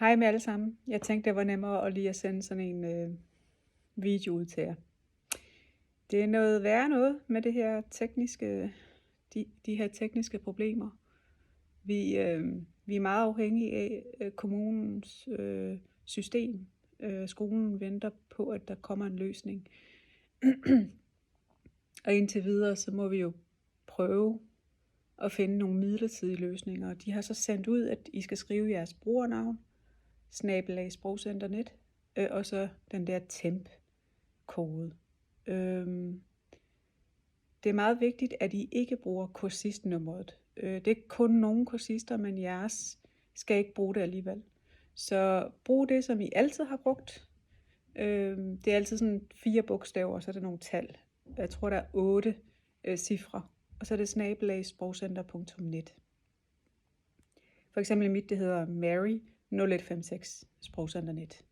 Hej med alle sammen. Jeg tænkte, det var nemmere lige at sende sådan en video ud til jer. Det er noget værre noget med det her de her tekniske problemer. Vi er meget afhængige af kommunens system. Skolen venter på, at der kommer en løsning. Og indtil videre, så må vi jo prøve at finde nogle midlertidige løsninger. De har så sendt ud, at I skal skrive jeres brugernavn, /sprogcenter.net, og så den der temp-kode. Det er meget vigtigt, at I ikke bruger kursistnummeret. Det er kun nogle kursister, men jeres skal ikke bruge det alligevel. Så brug det, som I altid har brugt. Det er altid sådan 4 bogstaver, og så er der nogle tal. Jeg tror, der er 8 cifre, og så er det /sprogcenter.net. For eksempel mit, det hedder Mary 0156 sprogcenter.net.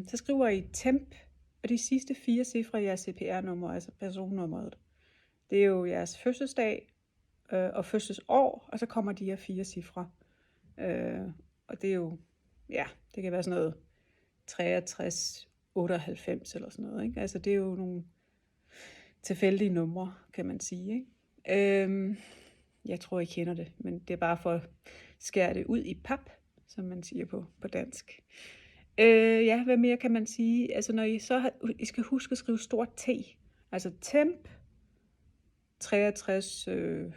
Så skriver I temp, og de sidste 4 cifre i jeres CPR-nummer, altså personnummeret. Det er jo jeres fødselsdag og fødselsår, og så kommer de her 4 cifre. Og det er jo, ja, det kan være sådan noget 63, 98 eller sådan noget, ikke? Altså det er jo nogle tilfældige numre, kan man sige, ikke? Jeg tror, I kender det, men det er bare for at skære det ud i pap, som man siger på dansk. Ja, hvad mere kan man sige? Altså når I skal huske at skrive stort T, altså temp 63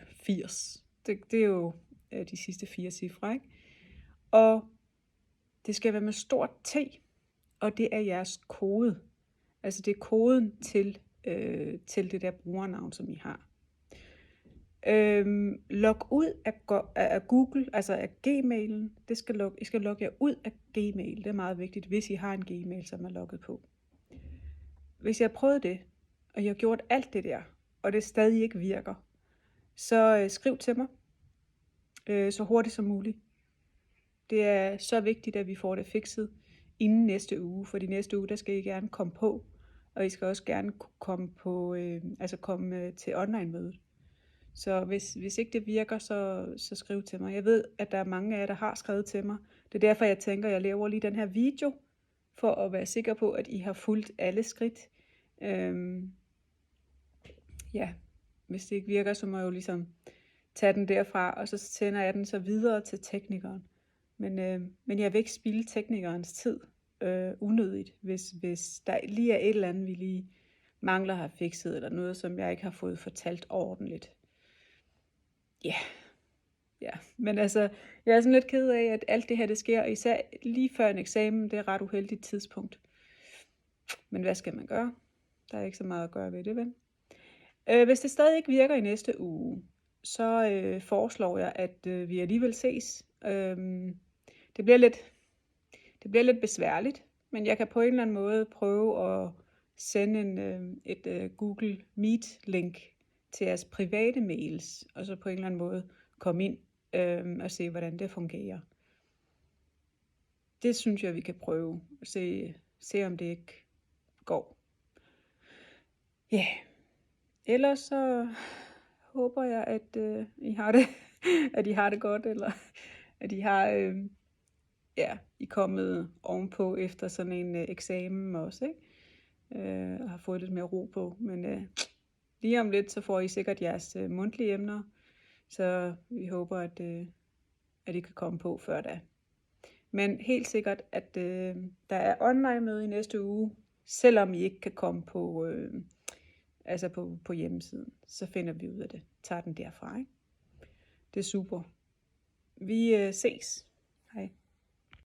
80. Det er jo de sidste 4 cifre, ikke? Og det skal være med stort T, og det er jeres kode. Altså det er koden til det der brugernavn, som I har. Log ud af Google, altså af Gmailen. I skal logge jer ud af Gmail. Det er meget vigtigt, hvis I har en Gmail, som er logget på. Hvis jeg har prøvet det, og jeg har gjort alt det der, og det stadig ikke virker, så skriv til mig så hurtigt som muligt. Det er så vigtigt, at vi får det fikset inden næste uge, for næste uge, der skal I gerne komme på, og I skal også gerne komme komme til online-mødet. Så hvis ikke det virker, så skriv til mig. Jeg ved, at der er mange af jer, der har skrevet til mig. Det er derfor, jeg tænker, at jeg laver lige den her video, for at være sikker på, at I har fulgt alle skridt. Ja, hvis det ikke virker, så må jeg jo ligesom tage den derfra, og så sender jeg den så videre til teknikeren. Men jeg vil ikke spilde teknikerens tid unødigt, hvis der lige er et eller andet, vi lige mangler at have fikset, eller noget, som jeg ikke har fået fortalt ordentligt. Ja, men altså, jeg er sådan lidt ked af, at alt det her, det sker, især lige før en eksamen, det er et ret uheldigt tidspunkt. Men hvad skal man gøre? Der er ikke så meget at gøre ved det, vel? Hvis det stadig ikke virker i næste uge, så foreslår jeg, at vi alligevel ses. Det bliver lidt besværligt, men jeg kan på en eller anden måde prøve at sende et Google Meet-link til jeres private mails, og så på en eller anden måde komme ind og se, hvordan det fungerer. Det synes jeg, vi kan prøve at se om det ikke går. Ja, yeah. Ellers så håber jeg, at I har det godt, eller at I har I er kommet ovenpå efter sådan en eksamen også, ikke? Og har fået lidt mere ro på, men lige om lidt, så får I sikkert jeres mundtlige emner, så vi håber, at I kan komme på før da. Men helt sikkert, at der er online-møde i næste uge, selvom I ikke kan komme på hjemmesiden, så finder vi ud af det. Tager den derfra, ikke? Det er super. Vi ses. Hej.